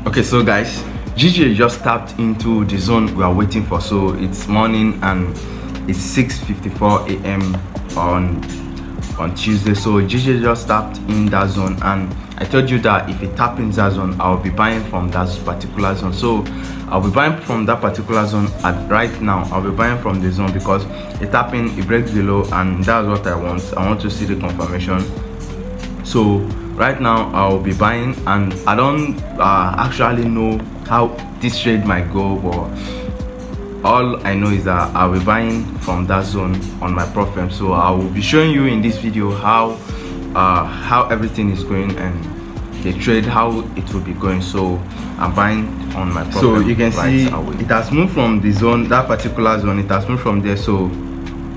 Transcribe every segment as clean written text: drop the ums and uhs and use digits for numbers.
Okay, so guys, GJ just tapped into the zone we are waiting for. So it's morning and it's 6:54 a.m. on Tuesday. So GJ just tapped in that zone, and I told you that if it tap in that zone, I'll be buying from that particular zone. So I'll be buying from that particular zone right now. I'll be buying from the zone because it tap in, it breaks below, and that's what I want. I want to see the confirmation. So right now I'll be buying, and I don't actually know how this trade might go, but all I know is that I'll be buying from that zone on my profit. So I will be showing you in this video how everything is going and the trade, how it will be going. So I'm buying on my profit. So you can see it has moved from the zone, that particular zone. It has moved from there. So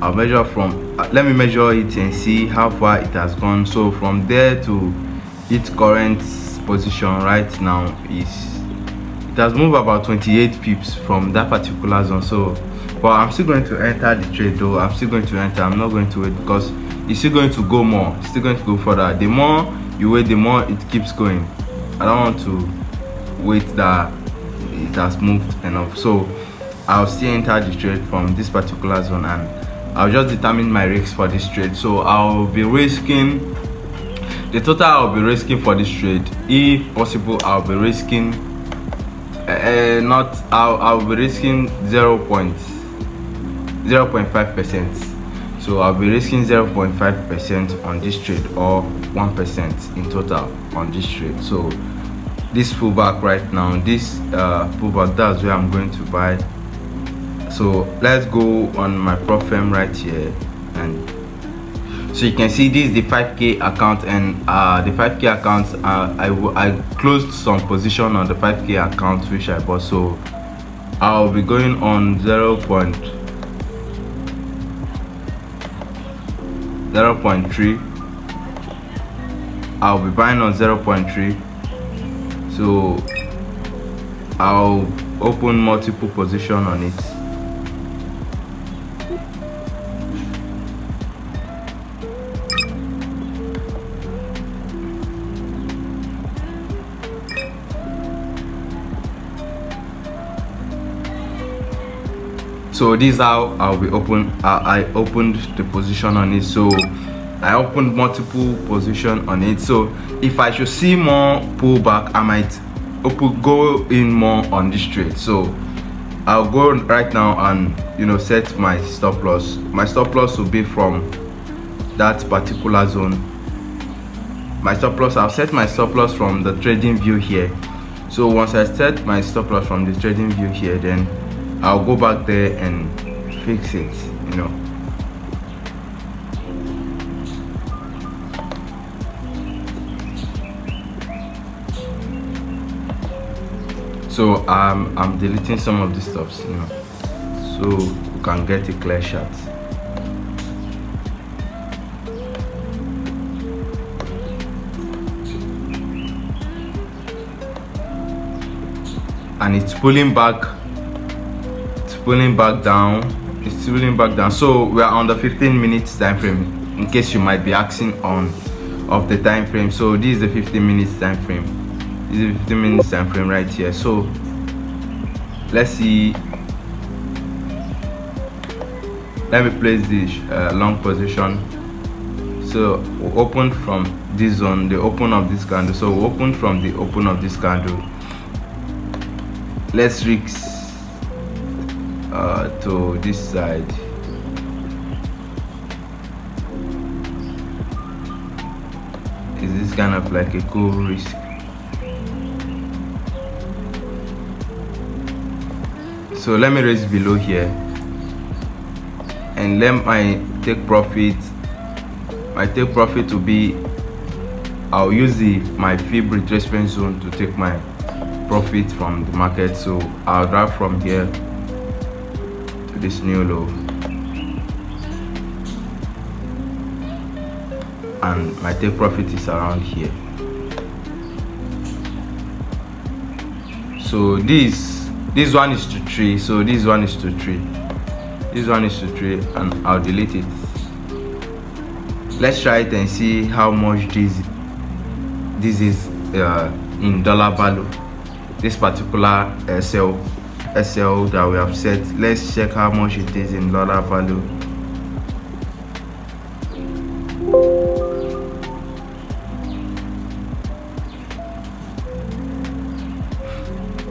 I'll measure from let me measure it and see how far it has gone. So from there to its current position right now it has moved about 28 pips from that particular zone. So but I'm still going to enter the trade though. I'm still going to enter. I'm not going to wait because it's still going to go more. It's still going to go further. The more you wait, the more it keeps going. I don't want to wait that it has moved enough. So I'll still enter the trade from this particular zone, and I'll just determine my risks for this trade. So I'll be risking the total I'll be risking for this trade. If possible, I'll be risking I'll be risking 0.5%. So I'll be risking 0.5% on this trade, or 1% in total on this trade. So this pullback right now, this pullback, that's where I'm going to buy. So let's go on my prop firm right here, and so you can see this is the 5k account, and the 5k account, I closed some position on the 5k account which I bought. So I'll be going on 0.3. I'll be buying on 0.3. so I'll open multiple position on it. So this is how I'll be open. I opened the position on it. So I opened multiple position on it. So if I should see more pullback, I might go in more on this trade. So I'll go right now and set my stop loss. My stop loss will be from that particular zone. My stop loss, I've set my stop loss from the trading view here. So once I set my stop loss from the trading view here, then I'll go back there and fix it, So I'm deleting some of the stuffs, so you can get a clear shot. And it's pulling back down. It's pulling back down. So we are on the 15 minutes time frame, in case you might be asking of the time frame. So this is the 15 minutes time frame. This is the 15 minutes time frame right here. So let's see. Let me place this long position. So we open from this zone, the open of this candle. So we open from the open of this candle. Let's risk to this side. Is this kind of like a cool risk? So let me raise below here, and let my take profit. My take profit to be, I'll use my fib retracement zone to take my profit from the market. So I'll drag from here to this new low, and my take profit is around here. So this one is to 3. So this one is to 3. This one is to 3, and I'll delete it. Let's try it and see how much this is in dollar value. this particular SL that we have set. Let's check how much it is in dollar value.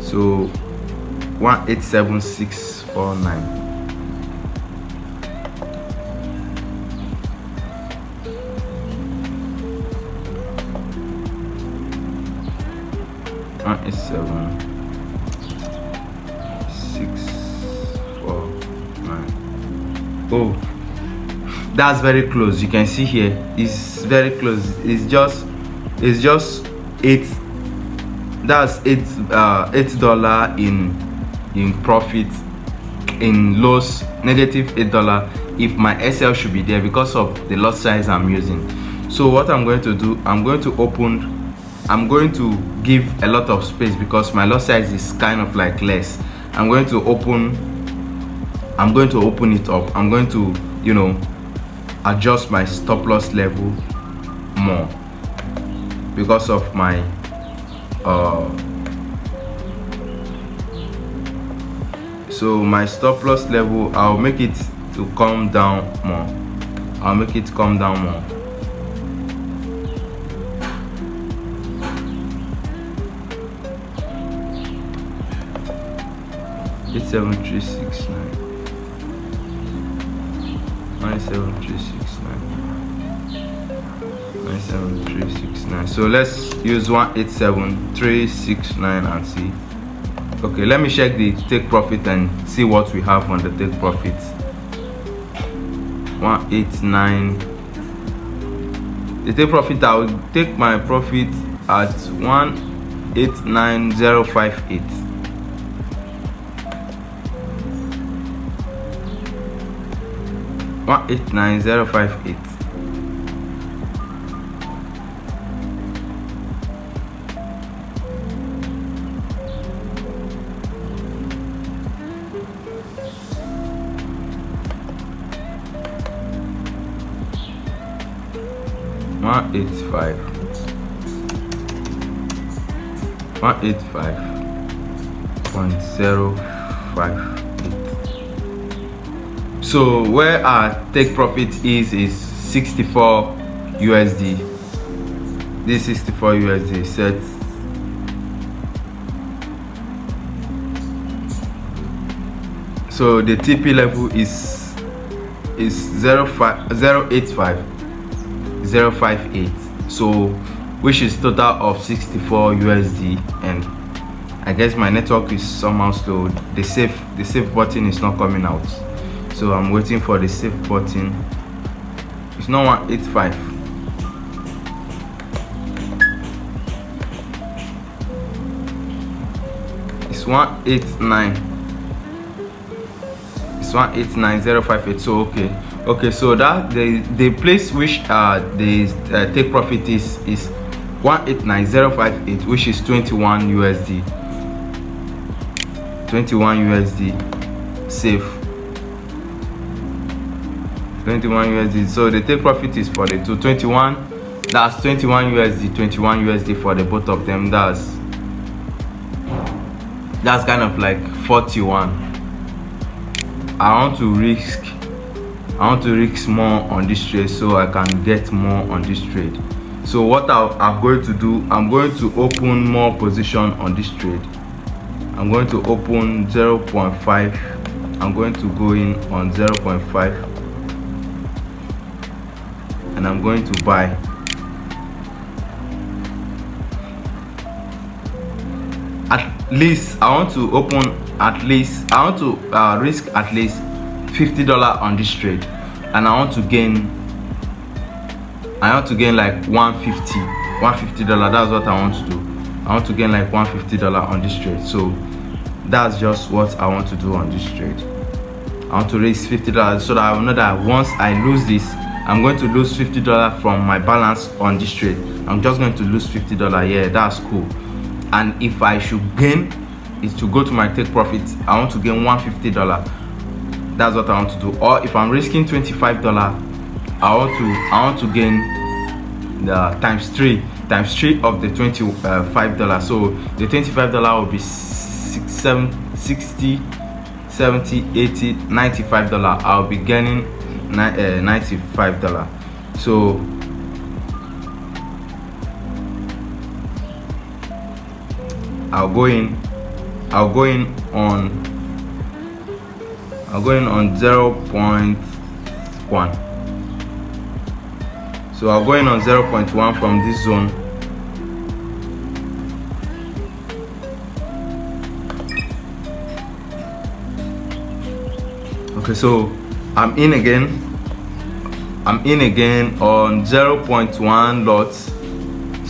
So 187649. It's 7,649. Oh, that's very close. You can see here, it's very close. It's just eight. That's $8 in profit, in loss, negative $8 if my SL should be there because of the lot size I'm using. So what I'm going to do, I'm going to give a lot of space because my lot size is kind of like less. I'm going to open it up. I'm going to, you know, adjust my stop loss level more because of my so my stop loss level, I'll make it to come down more. I'll make it come down more. It's 7,369. 97369. 97369. So let's use 187369 and see. Okay, let me check the take profit and see what we have on the take profit. 189. The take profit, I will take my profit at 189058. 189058. One eight five 185.058. So where our take profit is 64 USD. This 64 USD set. So the TP level is 0.058. So which is total of 64 USD, and I guess my network is somehow slow. The save button is not coming out, so I'm waiting for the save button. It's not 185. It's 189. It's 189.058. So okay, so that the place which the take profit is 189.058, which is 21 USD. 21 USD safe. 21 USD. So the take profit is for the 221. That's 21 USD. 21 USD for the both of them. That's kind of like 41. I want to risk more on this trade so I can get more on this trade. So what I'm going to do, I'm going to open more position on this trade. I'm going to open 0.5. I'm going to go in on 0.5 and I'm going to buy. At least I want to open at least, I want to risk at least $50 on this trade, and I want to gain like $150. That's what I want to do. I want to gain like $150 on this trade. So that's just what I want to do on this trade. I want to raise $50 so that I know that once I lose this, I'm going to lose $50 from my balance on this trade. I'm just going to lose $50. Yeah, that's cool. And if I should gain, is to go to my take profit. I want to gain $150. That's what I want to do. Or if I'm risking $25, I want to gain the times 3. times 3 of the $25. So the $25 will be 60, 70, 80, $95. I'll be gaining $95. So I'll go in on 0.1. So I'll go in on 0.1 from this zone. Okay, so I'm in again on 0.1 lots.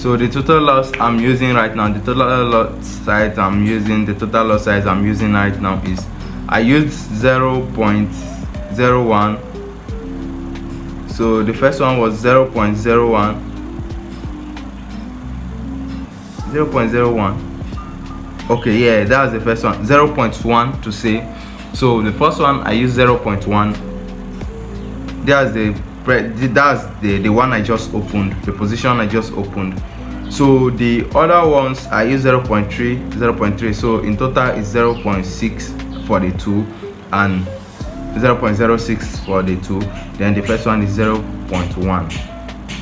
So the total loss I'm using right now, the total lot size I'm using right now is, I used 0.01. So the first one was 0.01. Okay, yeah, that was the first one. 0.1 to say. So the first one I used 0.1. That's the one I just opened, the position I just opened. So the other ones I use 0.3. So in total is 0.6 for the two and 0.06 for the two. Then the first one is 0.1.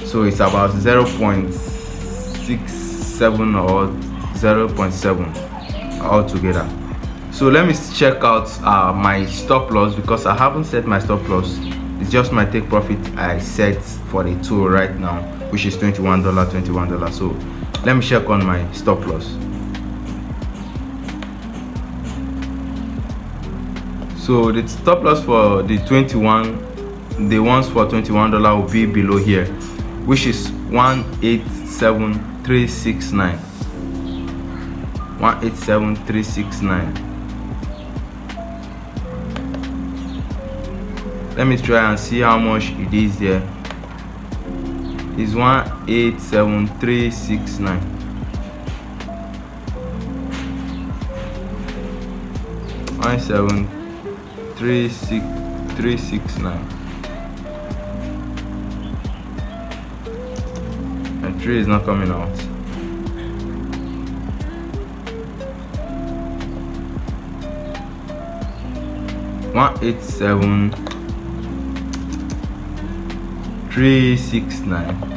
So it's about 0.67 or 0.7 altogether. So let me check out my stop loss, because I haven't set my stop loss. It's just my take profit I set for the two right now, which is $21. So let me check on my stop loss. So the stop loss for the 21, the ones for $21 will be below here, which is 187,369. 187,369. Let me try and see how much it is there. It's 187,369. One 369. And 3 is not coming out. One 369.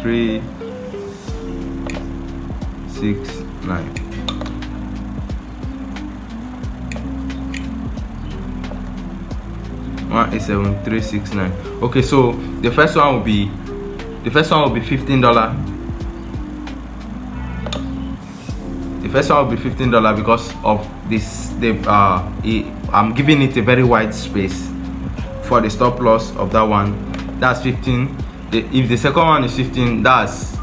369. One 369. Okay, so the first one will be $15. The first one will be $15 because of this. I'm giving it a very wide space for the stop loss of that one. That's 15. If the second one is 15, that's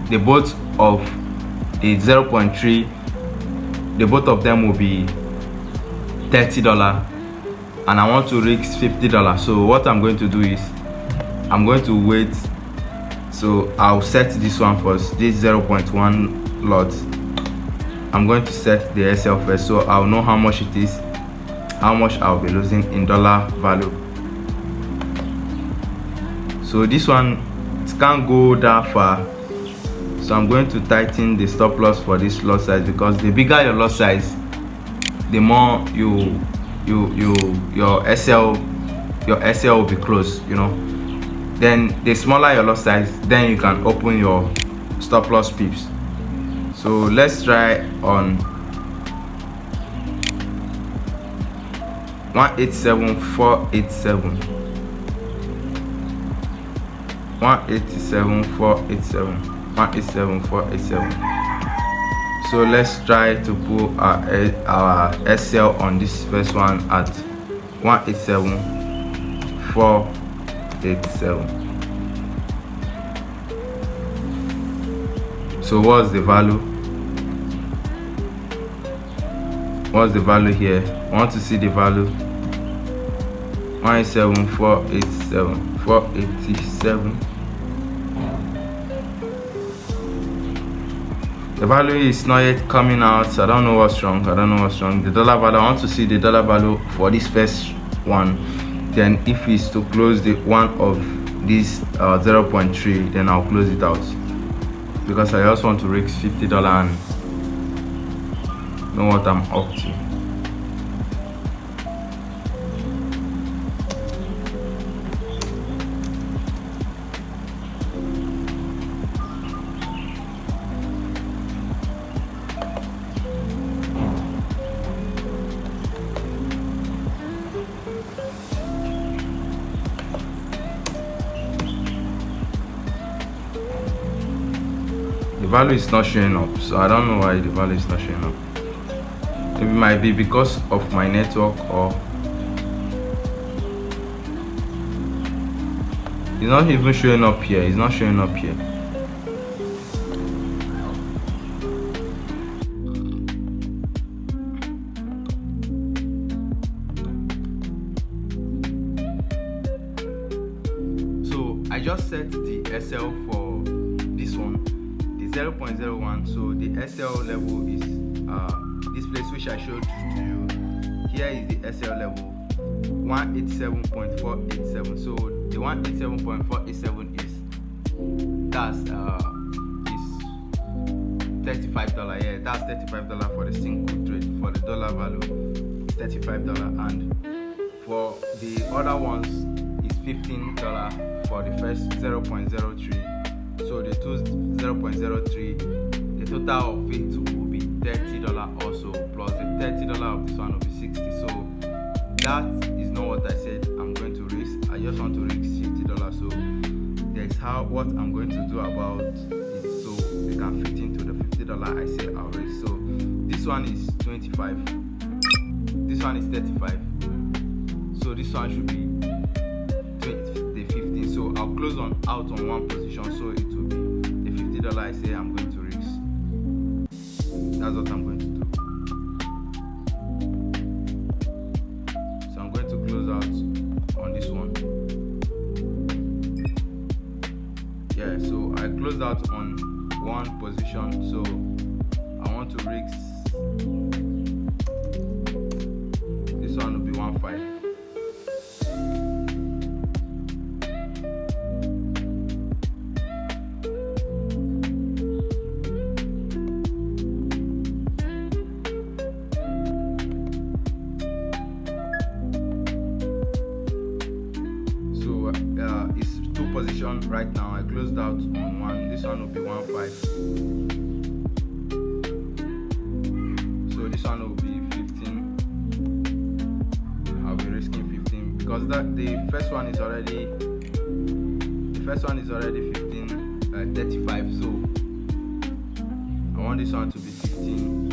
the both of the 0.3. The both of them will be $30, and I want to risk $50. So what I'm going to do is I'm going to wait. So I'll set this one first, this 0.1 lot. I'm going to set the SL first, so I'll know how much it is, how much I'll be losing in dollar value. So this one, it can't go that far, so I'm going to tighten the stop loss for this lot size, because the bigger your lot size, the more your SL will be close, you know. Then the smaller your lot size, then you can open your stop loss pips. So let's try on 187,487. 187,487. 187,487. So let's try to put our SL on this first one at 187,487. So what's the value? What's the value here? I want to see the value. 187,487. 487. The value is not yet coming out, so I don't know what's wrong. The dollar value, I want to see the dollar value for this first one. Then if it's to close the one of this 0.3, then I'll close it out. because I just want to risk $50 and know what I'm up to. The value is not showing up, so I don't know why the value is not showing up. It might be because of my network, or it's not even showing up here. It's not showing up here. So I just set the SL for this one, the 0.01. so the SL level is this place which I showed to you. Here is the SL level 187.487. so the 187.487 is $35. Yeah, that's $35 for the single trade. For the dollar value, it's $35, and for the other ones is $15 for the first 0.03. so the two 0.03, the total of it will be $30 also, plus the $30 of this one will be $60. so that is not what I said I'm going to risk. I just want to risk $50. so there is what I'm going to do about it, so they can fit into the $50 I say I'll risk. So this one is 25, this one is 35, so this one should be 15. so I'll close out on one position, so it will be the $50 I say I'm going to risk. That's what I'm going to do. So I'm going to close out on this one. Yeah, so I closed out on one position, so I want to risk this one will be 1.5. It's two positions right now. I closed out on one. This one will be 1.5. so this one will be 15. I'll be risking 15 because the first one is already 35, so I want this one to be 15.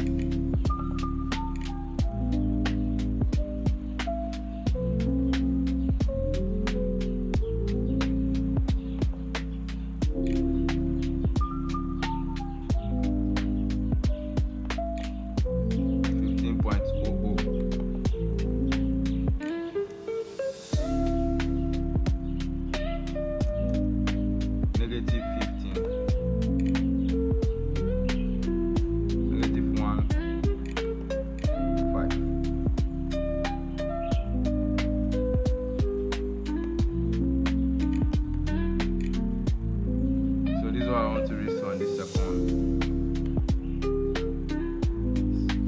Negative 15, negative 1, 5. So this is what I want to risk on this second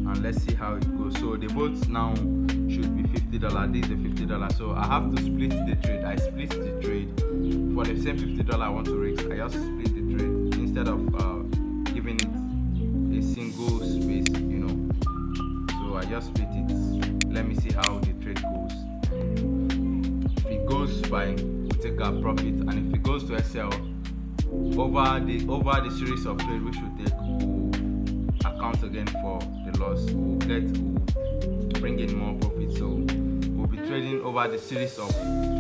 one, and let's see how it goes. So the both now should be $50. This is a $50, so I have to split the trade. I split the trade for the same $50 I want to risk. I just split the trade instead of giving it a single space, so I just split it. Let me see how the trade goes. If it goes fine, we'll take our profit, and if it goes to SL over the series of trade which we take, we'll account again for the loss. We'll bring in more profit. So we'll be trading over the series of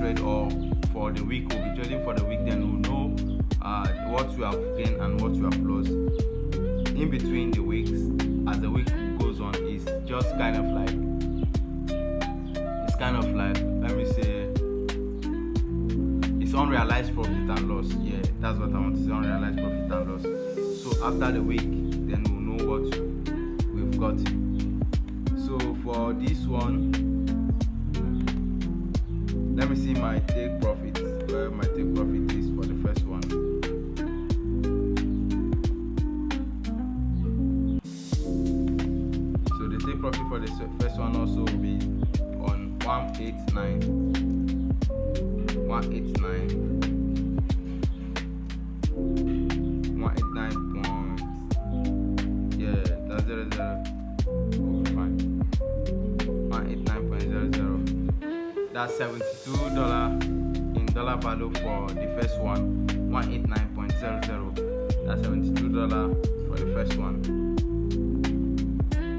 trade, or for the week. We'll be trading for the week, then we'll know what we have gained and what we have lost. In between the weeks, as the week goes on, it's just kind of like, let me say, it's unrealized profit and loss. Yeah, that's what I want to say, unrealized profit and loss. So after the week, then we'll know what we've got. So for this one, let me see my take profit, where my take profit is for the first one. take profit for the first one also will be on 189. 189 point, yeah, that's 00. Okay, fine. 189.00. That's $72 in dollar value for the first one. 189.00. That's $72 for the first one.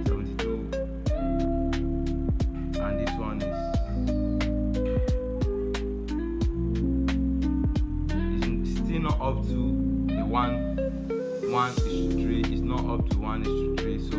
72, and this one is still not up to the 1:3. It's not up to 1:3. So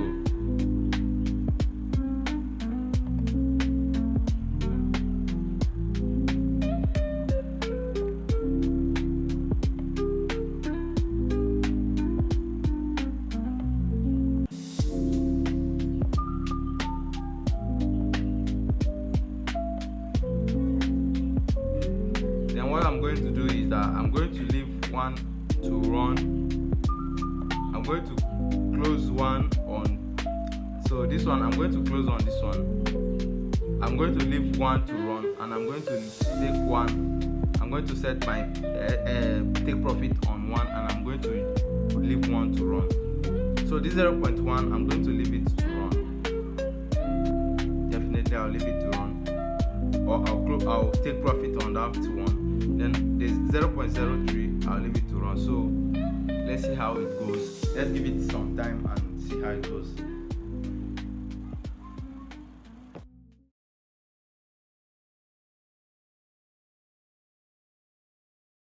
then what I'm going to do is that I'm going to leave one to run. I'm going to close one on, so this one I'm going to close on this one. I'm going to leave one to run, and I'm going to take one. I'm going to set my take profit on one, and I'm going to leave one to run. So this 0.1, I'm going to leave it to run. Definitely I'll leave it to run, or I'll take profit on that to one. Then there's 0.03, I'll leave it to run. So let's see how it goes. Let's give it some time and see how it goes.